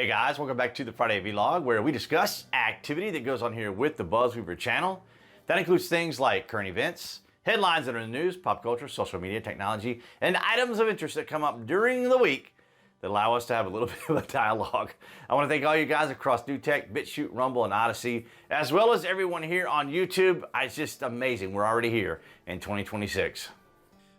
Hey guys, welcome back to the Friday Vlog, where we discuss activity that goes on here with the BuzWeaver channel. That includes things like current events, headlines that are in the news, pop culture, social media, technology, and items of interest that come up during the week that allow us to have a little bit of a dialogue. I want to thank all you guys across New Tech, BitChute, Rumble, and Odyssey, as well as everyone here on YouTube. It's just amazing. We're already here in 2026.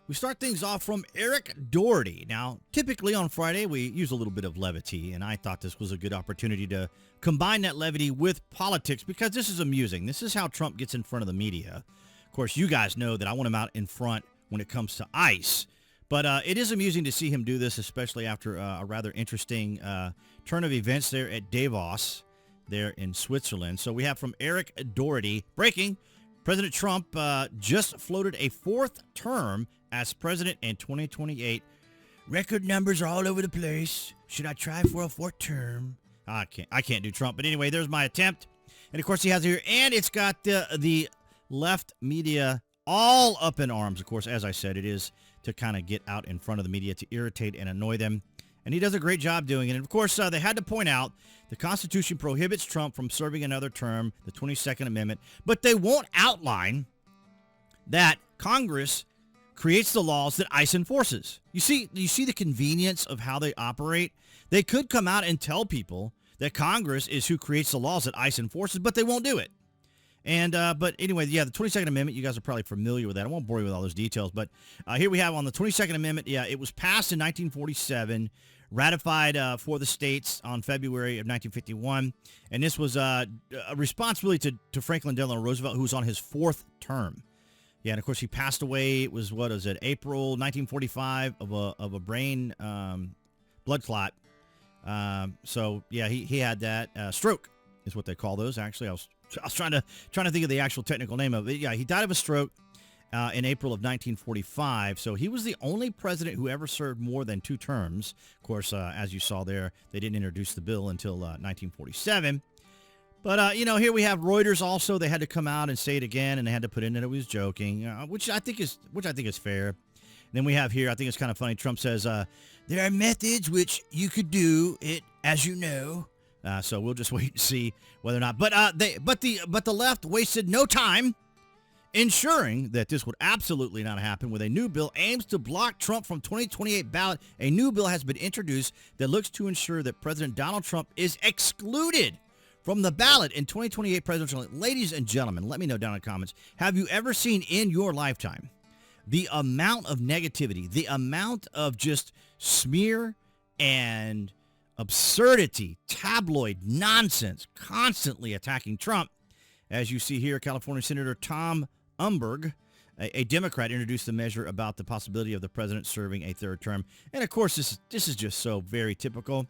We start things off from Eric Doherty. Now, typically on Friday, we use a little bit of levity, and I thought this was a good opportunity to combine that levity with politics because this is amusing. This is how Trump gets in front of the media. Of course, you guys know that I want him out in front when it comes to ICE, but it is amusing to see him do this, especially after a rather interesting turn of events there at Davos there in Switzerland. So we have from Eric Doherty, breaking, President Trump just floated a fourth term as president in 2028. Record numbers are all over the place. Should I try for a fourth term? I can't do Trump. But anyway, there's my attempt. And of course he has it here. And it's got the left media all up in arms. Of course, as I said, it is to kind of get out in front of the media to irritate and annoy them. And he does a great job doing it. And of course, they had to point out the Constitution prohibits Trump from serving another term, the 22nd Amendment. But they won't outline that Congress creates the laws that ICE enforces. You see the convenience of how they operate? They could come out and tell people that Congress is who creates the laws that ICE enforces, but they won't do it. And but anyway, yeah, the 22nd Amendment, you guys are probably familiar with that. I won't bore you with all those details, but here we have on the 22nd Amendment, yeah, it was passed in 1947, ratified for the states on February of 1951, and this was a response really to Franklin Delano Roosevelt, who was on his fourth term. Yeah, and of course he passed away. It was, what is it, April 1945 of a brain blood clot. So yeah, he had that stroke is what they call those. Actually, I was trying to think of the actual technical name of it. Yeah, he died of a stroke in April of 1945. So he was the only president who ever served more than two terms. Of course, as you saw there, they didn't introduce the bill until 1947. But, here we have Reuters also. They had to come out and say it again, and they had to put in that it was joking, which I think is fair. And then we have here, I think it's kind of funny, Trump says, there are methods which you could do it, as you know. So we'll just wait and see whether or not. But the left wasted no time ensuring that this would absolutely not happen with a new bill aims to block Trump from 2028 ballot. A new bill has been introduced that looks to ensure that President Donald Trump is excluded from the ballot in 2028 presidential. Ladies and gentlemen, let me know down in the comments. Have you ever seen in your lifetime the amount of negativity, the amount of just smear and absurdity, tabloid nonsense, constantly attacking Trump? As you see here, California Senator Tom Umberg, a Democrat, introduced the measure about the possibility of the president serving a third term. And of course, this is just so very typical.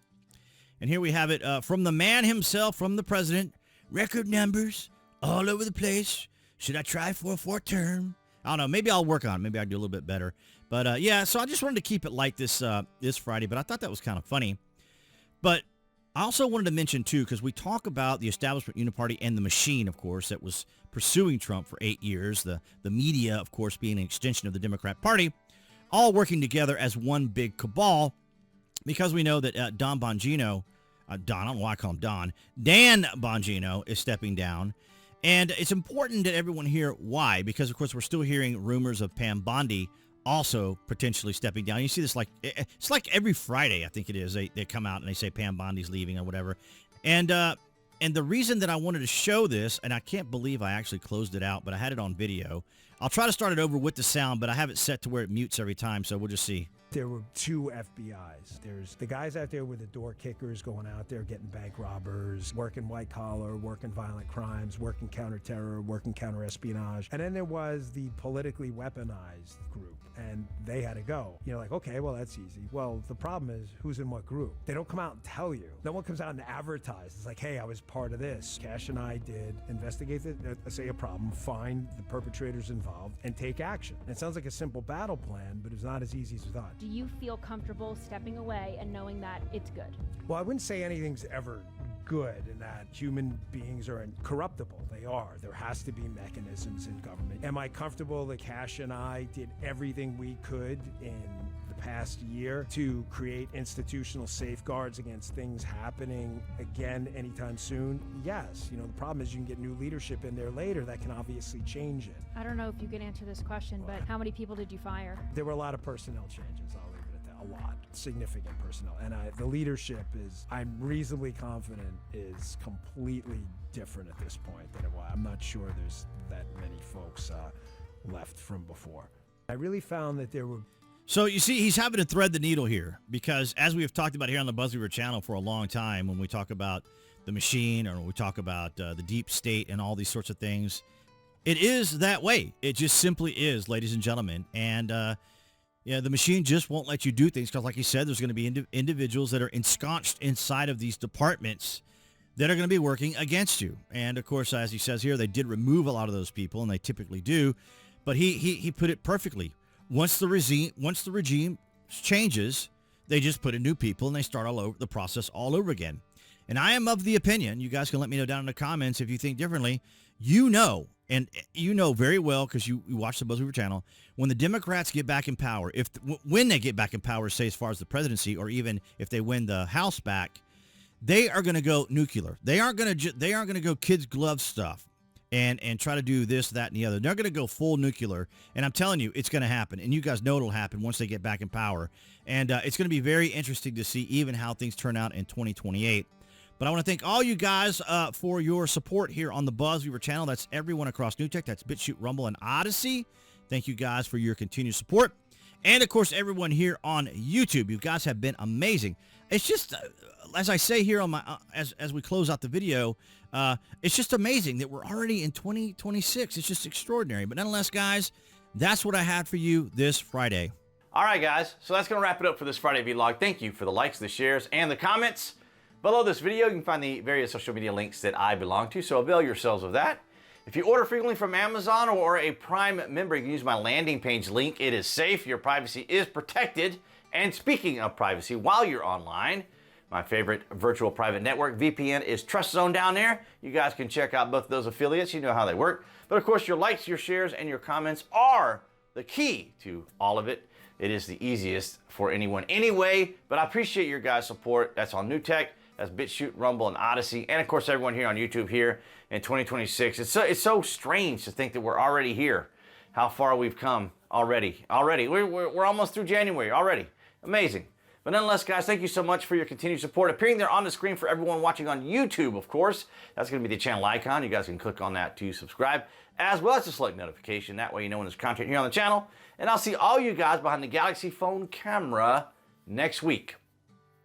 And here we have it from the man himself, from the president. Record numbers all over the place. Should I try for a fourth term? I don't know. Maybe I'll work on it. Maybe I'll do a little bit better. But yeah, so I just wanted to keep it light this Friday. But I thought that was kind of funny. But I also wanted to mention, too, because we talk about the establishment uniparty and the machine, of course, that was pursuing Trump for 8 years. The media, of course, being an extension of the Democrat Party, all working together as one big cabal. Because we know that Don Bongino, I don't know why I call him Don, Dan Bongino is stepping down. And it's important that everyone hear why, because, of course, we're still hearing rumors of Pam Bondi also potentially stepping down. You see this it's like every Friday, I think it is, they come out and they say Pam Bondi's leaving or whatever. And the reason that I wanted to show this, and I can't believe I actually closed it out, but I had it on video. I'll try to start it over with the sound, but I have it set to where it mutes every time, so we'll just see. There were two FBIs. There's the guys out there with the door kickers going out there getting bank robbers, working white collar, working violent crimes, working counterterror, working counter-espionage. And then there was the politically weaponized group, and they had to go. You're like, okay, well, that's easy. Well, the problem is who's in what group? They don't come out and tell you. No one comes out and advertise. It's like, hey, I was part of this. Cash and I did investigate say a problem, find the perpetrators involved, and take action. And it sounds like a simple battle plan, but it's not as easy as we thought. Do you feel comfortable stepping away and knowing that it's good? Well, I wouldn't say anything's ever good in that human beings are incorruptible. They are. There has to be mechanisms in government. Am I comfortable that Cash and I did everything we could in the past year to create institutional safeguards against things happening again anytime soon? Yes. The problem is you can get new leadership in there later that can obviously change it. I don't know if you can answer this question, but how many people did you fire? There were a lot of personnel changes. I'll leave it at that. A lot. Significant personnel. And the leadership I'm reasonably confident, is completely different at this point than it was. I'm not sure there's that many folks left from before. I really found that there were... So you see, he's having to thread the needle here because as we have talked about here on the BuzWeaver channel for a long time, when we talk about the machine or we talk about the deep state and all these sorts of things, it is that way. It just simply is, ladies and gentlemen. And the machine just won't let you do things because, like he said, there's going to be individuals that are ensconced inside of these departments that are going to be working against you. And, of course, as he says here, they did remove a lot of those people, and they typically do. But he put it perfectly. Once the regime changes, they just put in new people, and they start all over the process all over again. And I am of the opinion, you guys can let me know down in the comments if you think differently. And you know very well because you watch the BuzWeaver channel, when the Democrats get back in power, when they get back in power, say as far as the presidency, or even if they win the House back, they are going to go nuclear. They aren't going to go kids' glove stuff and try to do this, that, and the other. They're going to go full nuclear, and I'm telling you, it's going to happen. And you guys know it'll happen once they get back in power. And it's going to be very interesting to see even how things turn out in 2028. But I want to thank all you guys for your support here on the BuzWeaver channel. That's everyone across NewTek. That's BitChute, Rumble, and Odyssey. Thank you guys for your continued support. And, of course, everyone here on YouTube. You guys have been amazing. It's just, as I say here on my as we close out the video, it's just amazing that we're already in 2026. It's just extraordinary. But nonetheless, guys, that's what I had for you this Friday. All right, guys. So that's going to wrap it up for this Friday vlog. Thank you for the likes, the shares, and the comments. Below this video, you can find the various social media links that I belong to, so avail yourselves of that. If you order frequently from Amazon or a Prime member, you can use my landing page link. It is safe. Your privacy is protected. And speaking of privacy, while you're online, my favorite virtual private network, VPN, is TrustZone down there. You guys can check out both of those affiliates. You know how they work. But of course, your likes, your shares, and your comments are the key to all of it. It is the easiest for anyone anyway, but I appreciate your guys' support. That's on NewTek. That's BitChute, Rumble, and Odyssey. And, of course, everyone here on YouTube here in 2026. It's so strange to think that we're already here, how far we've come already. We're almost through January already. Amazing. But nonetheless, guys, thank you so much for your continued support. Appearing there on the screen for everyone watching on YouTube, of course. That's going to be the channel icon. You guys can click on that to subscribe, as well as to select notification. That way you know when there's content here on the channel. And I'll see all you guys behind the Galaxy phone camera next week.